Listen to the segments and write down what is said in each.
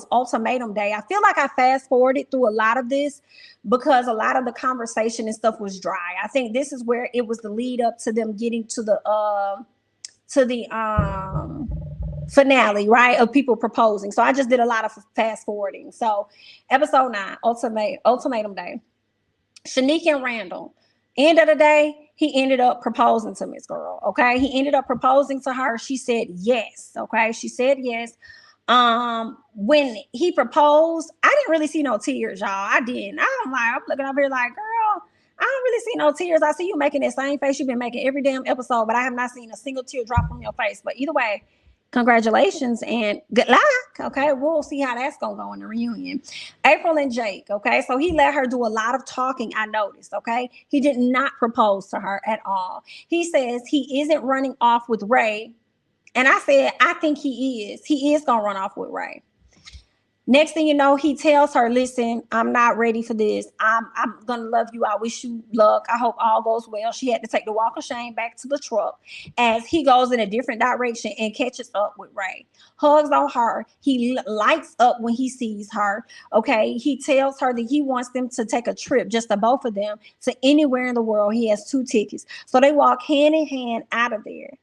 was Ultimatum Day. I feel like I fast forwarded through a lot of this because a lot of the conversation and stuff was dry. I think this is where it was the lead up to them getting to the finale, right, of people proposing. So I just did a lot of fast forwarding. So episode 9, Ultimatum Day. Shanique and Randall. End of the day, he ended up proposing to Miss Girl. Okay, he ended up proposing to her. She said yes. Okay, she said yes. When he proposed, I didn't really see no tears, y'all. I didn't. I'm looking up here like, girl, I don't really see no tears. I see you making that same face you've been making every damn episode, but I have not seen a single tear drop from your face. But either way, congratulations and good luck. Okay, we'll see how that's gonna go in the reunion. April and Jake. Okay, so he let her do a lot of talking. I noticed. Okay, he did not propose to her at all. He says he isn't running off with Ray, and I said I think he is. He is gonna run off with Ray. Next thing you know, he tells her, listen, I'm not ready for this. I'm going to love you. I wish you luck. I hope all goes well. She had to take the walk of shame back to the truck as he goes in a different direction and catches up with Ray. Hugs on her. He lights up when he sees her. Okay. He tells her that he wants them to take a trip, just the both of them, to anywhere in the world. He has 2 tickets. So they walk hand in hand out of there.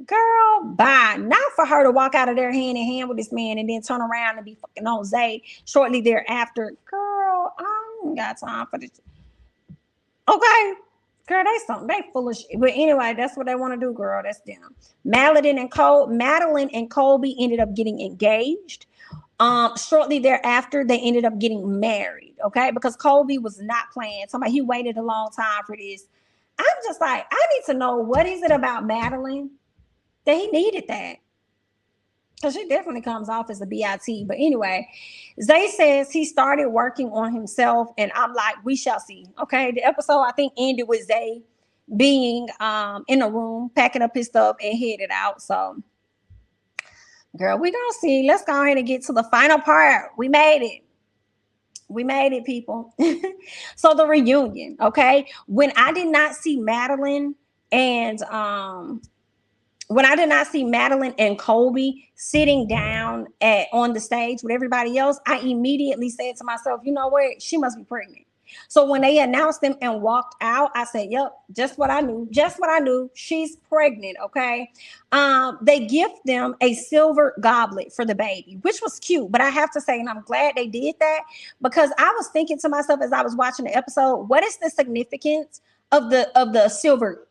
Girl, bye. Not for her to walk out of there hand in hand with this man and then turn around and be fucking on Zay shortly thereafter. Girl, I ain't got time for this. Okay. Girl, they full of shit. But anyway, that's what they want to do, girl. That's them. Madeline and Colby ended up getting engaged. Shortly thereafter, they ended up getting married. Okay, because Colby was not playing. Somebody he waited a long time for this. I'm just like, I need to know what is it about Madeline that he needed that, because she definitely comes off as a BIT. But anyway, Zay says he started working on himself, and I'm like, we shall see. Okay, the episode I think ended with Zay being in a room packing up his stuff and headed out. So girl, we gonna see. Let's go ahead and get to the final part. We made it, people. So the reunion. Okay, when I did not see Madeline and Colby sitting down on the stage with everybody else, I immediately said to myself, you know what? She must be pregnant. So when they announced them and walked out, I said, yep, just what I knew. She's pregnant, okay? They gift them a silver goblet for the baby, which was cute. But I have to say, and I'm glad they did that, because I was thinking to myself as I was watching the episode, what is the significance of the silver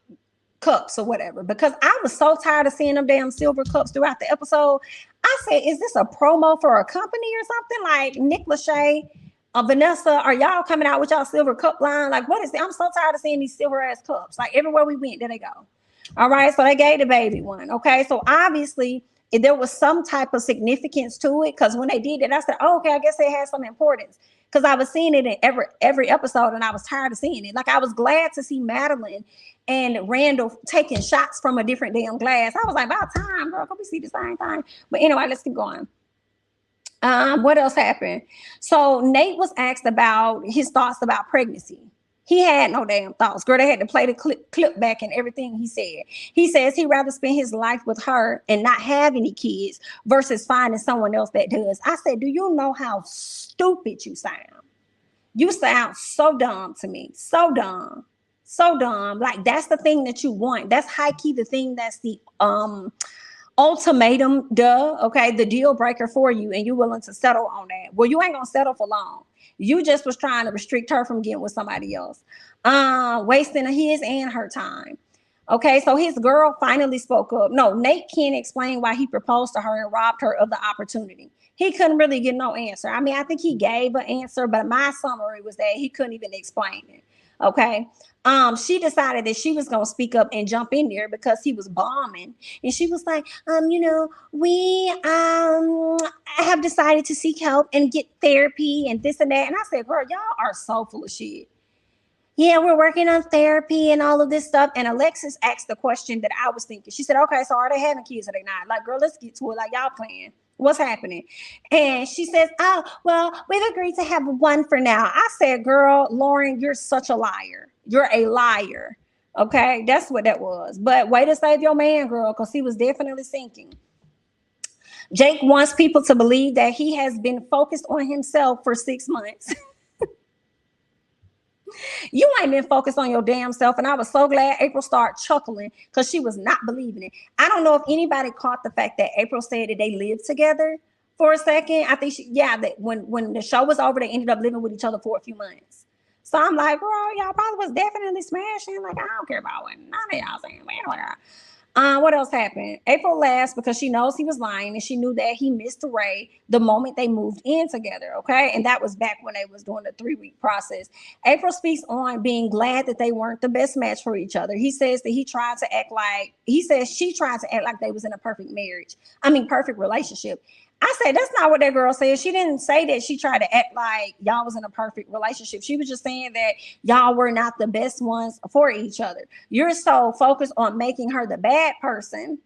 cups or whatever? Because I was so tired of seeing them damn silver cups throughout the episode. I said, is this a promo for a company or something? Like Nick Lachey, Vanessa, are y'all coming out with y'all silver cup line? Like, what is it? I'm so tired of seeing these silver ass cups. Like everywhere we went, there they go. All right, so they gave the baby one. Okay, so obviously there was some type of significance to it, because when they did it, I said, oh, okay, I guess it has some importance. Because I was seeing it in every episode, and I was tired of seeing it. Like, I was glad to see Madeline and Randall taking shots from a different damn glass. I was like, about time, girl. Can we see the same thing? But anyway, let's keep going. What else happened? So Nate was asked about his thoughts about pregnancy. He had no damn thoughts. Girl, they had to play the clip back and everything he said. He says he'd rather spend his life with her and not have any kids versus finding someone else that does. I said, do you know how stupid you sound? You sound so dumb to me. So dumb. So dumb. Like, that's the thing that you want. That's high key the thing that's the ultimatum, okay, the deal breaker for you, and you willing to settle on that. Well, you ain't gonna settle for long. You just was trying to restrict her from getting with somebody else, wasting his and her time. Okay, so his girl finally spoke up. No, Nate can't explain why he proposed to her and robbed her of the opportunity. He couldn't really get no answer. I mean, I think he gave an answer, but my summary was that he couldn't even explain it. Okay. She decided that she was going to speak up and jump in there because he was bombing. And she was like, we have decided to seek help and get therapy and this and that. And I said, girl, y'all are so full of shit. Yeah, we're working on therapy and all of this stuff. And Alexis asked the question that I was thinking. She said, okay, so are they having kids or they not? Like, girl, let's get to it. Like, y'all playing. What's happening? And she says, oh, well, we've agreed to have one for now. I said, girl, Lauren, you're such a liar. You're a liar. Okay, that's what that was. But way to save your man, girl, because he was definitely sinking. Jake wants people to believe that he has been focused on himself for 6 months. You ain't been focused on your damn self. And I was so glad April started chuckling because she was not believing it. I don't know if anybody caught the fact that April said that they lived together for a second. I think that when the show was over, they ended up living with each other for a few months. So I'm like, bro, y'all probably was definitely smashing. Like, I don't care about what none of y'all saying. What else happened? April laughs because she knows he was lying and she knew that he missed Ray the moment they moved in together. Okay. And that was back when they was doing the 3-week process. April speaks on being glad that they weren't the best match for each other. He says that she tried to act like they was in a perfect marriage. Perfect relationship. I said, that's not what that girl said. She didn't say that she tried to act like y'all was in a perfect relationship. She was just saying that y'all were not the best ones for each other. You're so focused on making her the bad person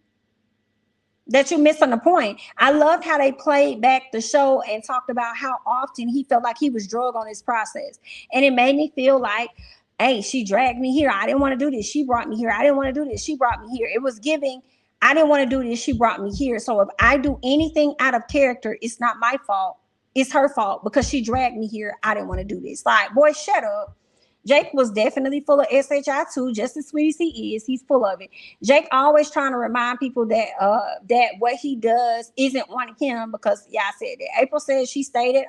that you're missing the point. I loved how they played back the show and talked about how often he felt like he was drugged on this process. And it made me feel like, hey, she dragged me here. I didn't want to do this. She brought me here. I didn't want to do this. She brought me here. It was giving, I didn't want to do this. She brought me here. So if I do anything out of character, it's not my fault. It's her fault because she dragged me here. I didn't want to do this. Like, boy, shut up. Jake was definitely full of SHI too, just as sweet as he is. He's full of it. Jake always trying to remind people that that what he does isn't on him because, yeah, I said that. April said she stayed at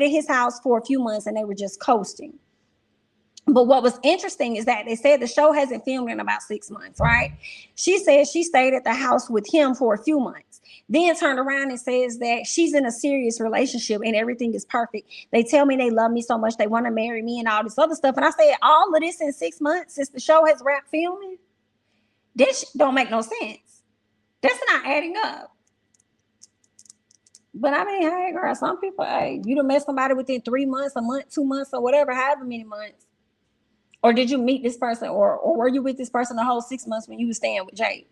his house for a few months and they were just coasting. But what was interesting is that they said the show hasn't filmed in about 6 months, right? She said she stayed at the house with him for a few months, then turned around and says that she's in a serious relationship and everything is perfect. They tell me they love me so much, they want to marry me and all this other stuff. And I said, all of this in 6 months since the show has wrapped filming? This don't make no sense. That's not adding up. But hey, girl, some people, hey, you done met somebody within 3 months, a month, 2 months, or whatever, however many months. Or did you meet this person or were you with this person the whole 6 months when you was staying with Jake?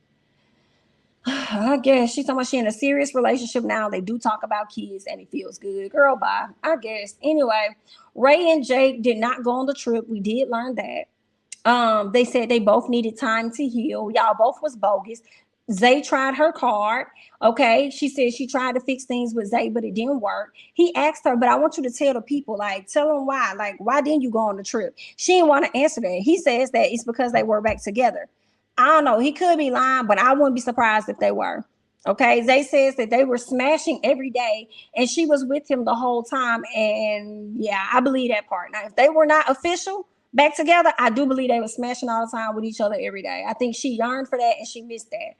I guess she's talking about she in a serious relationship now. They do talk about kids and it feels good. Girl, bye. I guess. Anyway, Ray and Jake did not go on the trip. We did learn that. They said they both needed time to heal. Y'all both was bogus. Zay tried her card. Okay. She said she tried to fix things with Zay, but it didn't work. He asked her, but I want you to tell the people, like, tell them why. Like, why didn't you go on the trip? She didn't want to answer that. He says that it's because they were back together. I don't know. He could be lying, but I wouldn't be surprised if they were. Okay. Zay says that they were smashing every day and she was with him the whole time. And yeah, I believe that part. Now, if they were not official, back together, I do believe they were smashing all the time with each other every day. I think she yearned for that and she missed that.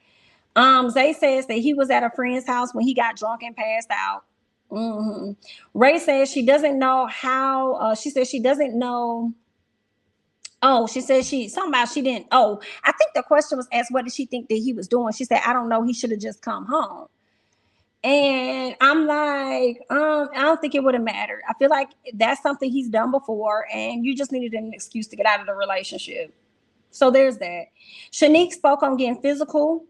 Zay says that he was at a friend's house when he got drunk and passed out. Mm-hmm. Ray says she doesn't know how. She says she doesn't know. Oh, she said she didn't. Oh, I think the question was asked, what did she think that he was doing? She said, I don't know. He should have just come home. And I'm like, I don't think it would have mattered. I feel like that's something he's done before, and you just needed an excuse to get out of the relationship. So there's that. Shanique spoke on getting physical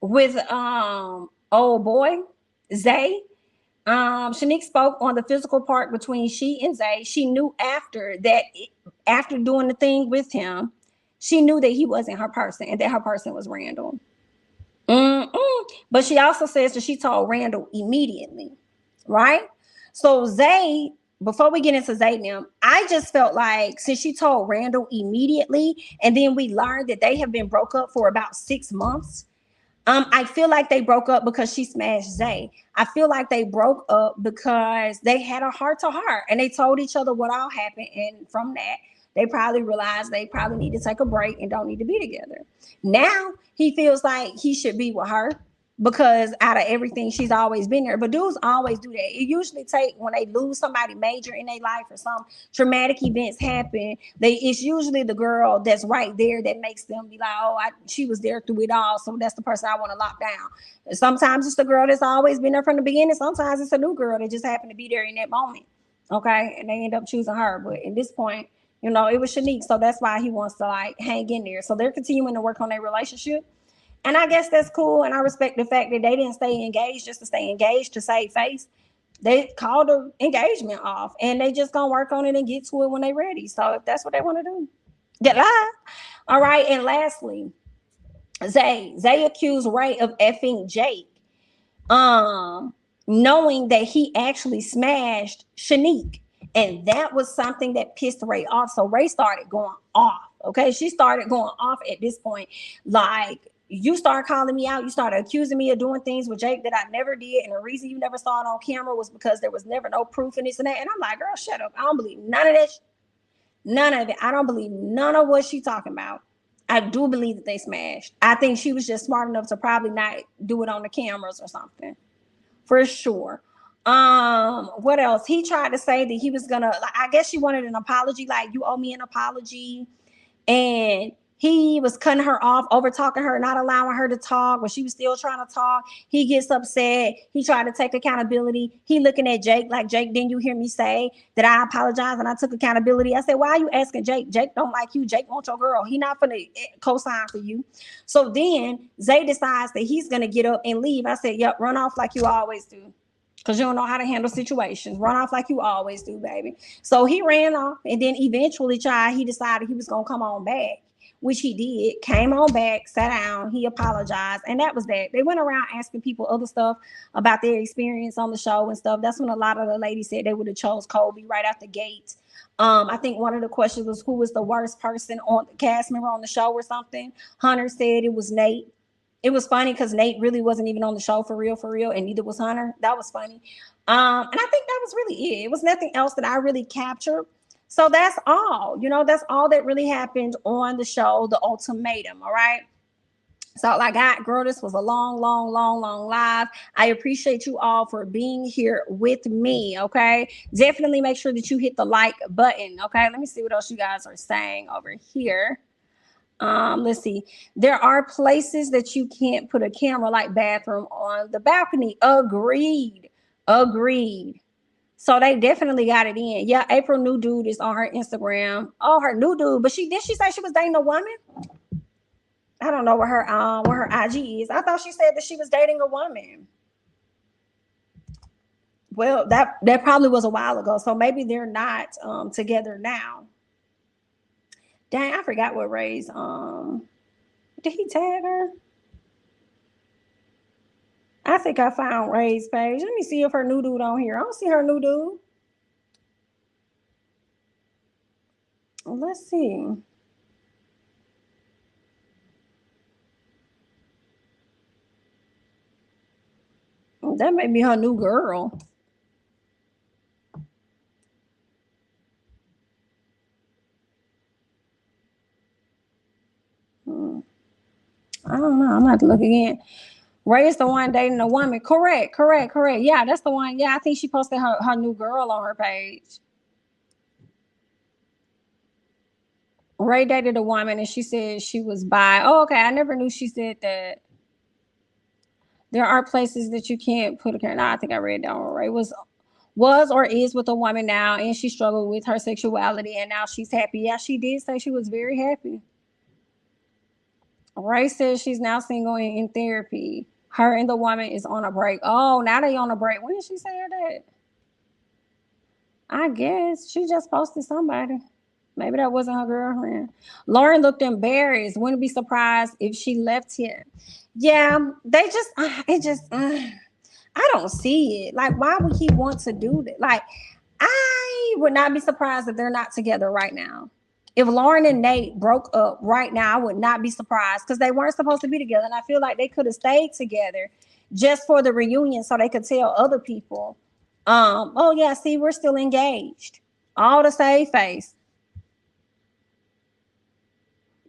with old boy Zay. Shanique spoke on the physical part between she and Zay. She knew after doing the thing with him, she knew that he wasn't her person and that her person was Randall. But she also says that she told Randall immediately, right? So Zay, before we get into Zay now, I just felt like since she told Randall immediately, and then we learned that they have been broke up for about 6 months. I feel like they broke up because she smashed Zay. I feel like they broke up because they had a heart to heart and they told each other what all happened. And from that, they probably realized they probably need to take a break and don't need to be together. Now he feels like he should be with her because out of everything, she's always been there. But dudes always do that. It usually take when they lose somebody major in their life or some traumatic events happen. It's usually the girl that's right there that makes them be like, oh, she was there through it all. So that's the person I want to lock down. And sometimes it's the girl that's always been there from the beginning. Sometimes it's a new girl that just happened to be there in that moment. Okay. And they end up choosing her. But at this point, it was Shanique. So that's why he wants to like hang in there. So they're continuing to work on their relationship. And I guess that's cool. And I respect the fact that they didn't stay engaged just to stay engaged to save face. They called the engagement off and they just gonna work on it and get to it when they're ready. So if that's what they want to do, get live. All right. And lastly, Zay accused Ray of effing Jake. knowing that he actually smashed Shanique. And that was something that pissed Ray off. So Ray started going off. Okay. She started going off at this point. Like, you start calling me out. You started accusing me of doing things with Jake that I never did. And the reason you never saw it on camera was because there was never no proof in this and that. And I'm like, girl, shut up. I don't believe none of that. None of it. I don't believe none of what she's talking about. I do believe that they smashed. I think she was just smart enough to probably not do it on the cameras or something. For sure. What else? He tried to say that he was gonna, like, I guess she wanted an apology, like, you owe me an apology. And he was cutting her off, over talking her, not allowing her to talk, but she was still trying to talk. He gets upset. He tried to take accountability. He looking at Jake like, Jake, didn't you hear me say that I apologize and I took accountability? I said, why are you asking Jake? Jake don't like you. Jake wants your girl. He not gonna co-sign for you. So then Zay decides that he's gonna get up and leave. I said, yep, run off like you always do. Because you don't know how to handle situations. Run off like you always do, baby. So he ran off, and then eventually, he decided he was going to come on back, which he did. Came on back, sat down, he apologized, and that was that. They went around asking people other stuff about their experience on the show and stuff. That's when a lot of the ladies said they would have chose Kobe right out the gate. I think one of the questions was, who was the worst person on the cast member on the show or something. Hunter said it was Nate. It was funny because Nate really wasn't even on the show for real, and neither was Hunter. That was funny. And I think that was really it. It was nothing else that I really captured. So that's all. That's all that really happened on the show, The Ultimatum. All right. So like, girl, this was a long live. I appreciate you all for being here with me. Okay. Definitely make sure that you hit the like button. Okay. Let me see what else you guys are saying over here. Let's see. There are places that you can't put a camera, like bathroom on the balcony. Agreed. So they definitely got it in. Yeah, April new dude is on her Instagram. Oh, her new dude. But she say she was dating a woman? I don't know what her IG is. I thought she said that she was dating a woman. Well, that probably was a while ago. So maybe they're not together now. Dang, I forgot what Ray's, did he tag her? I think I found Ray's page. Let me see if her new dude on here. I don't see her new dude. Let's see. That may be her new girl. I don't know. I'm gonna have to look again. Ray is the one dating a woman. Correct. Yeah, that's the one. Yeah, I think she posted her new girl on her page. Ray dated a woman and she said she was bi. Oh, okay. I never knew she said that. There are places that you can't put a camera. No, I think I read that one. Ray was or is with a woman now, and she struggled with her sexuality, and now she's happy. Yeah, she did say she was very happy. Ray says she's now single and in therapy. Her and the woman is on a break. Oh, now they on a break. When did she say that? I guess she just posted somebody. Maybe that wasn't her girlfriend. Lauren looked embarrassed. Wouldn't be surprised if she left him. Yeah, they just, I don't see it. Like, why would he want to do that? Like, I would not be surprised if they're not together right now. If Lauren and Nate broke up right now, I would not be surprised, because they weren't supposed to be together. And I feel like they could have stayed together just for the reunion so they could tell other people, oh yeah, see, we're still engaged. All to save face.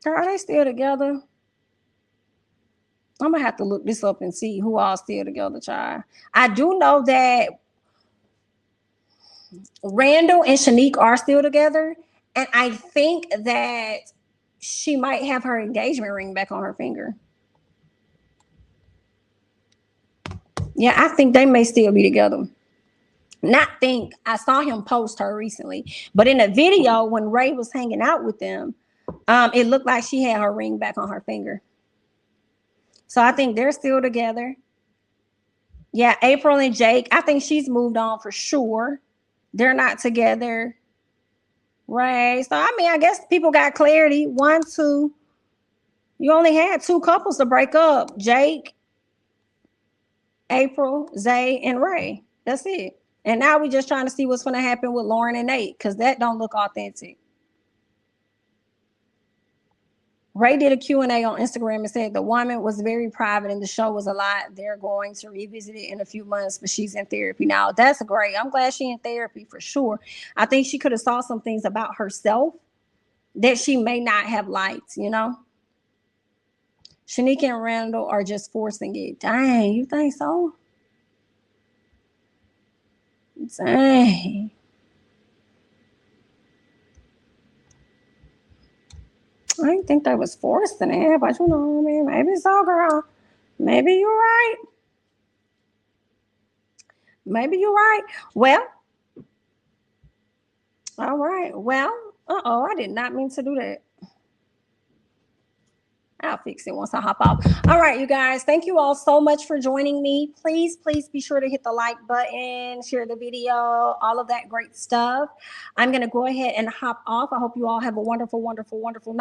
Are they still together? I'm gonna have to look this up and see who all still together, child. I do know that Randall and Shanique are still together. And I think that she might have her engagement ring back on her finger. Yeah, I think they may still be together. I saw him post her recently. But in a video, when Ray was hanging out with them, it looked like she had her ring back on her finger. So I think they're still together. Yeah, April and Jake, I think she's moved on for sure. They're not together. Right. So, I mean, I guess people got clarity. 1, 2. You only had 2 couples to break up. Jake April, Zay, and Ray. That's it. And now we just trying to see what's going to happen with Lauren and Nate, because that don't look authentic. Ray did a Q&A on Instagram and said the woman was very private and the show was a lot. They're going to revisit it in a few months, but she's in therapy now. That's great. I'm glad she's in therapy for sure. I think she could have saw some things about herself that she may not have liked, you know? Shanique and Randall are just forcing it. Dang, you think so? Dang. I didn't think they was forcing it, but you know what I mean? Maybe so, girl. Maybe you're right. Maybe you're right. Well, all right. Well, I did not mean to do that. I'll fix it once I hop off. All right, you guys. Thank you all so much for joining me. Please be sure to hit the like button, share the video, all of that great stuff. I'm going to go ahead and hop off. I hope you all have a wonderful, wonderful, wonderful night.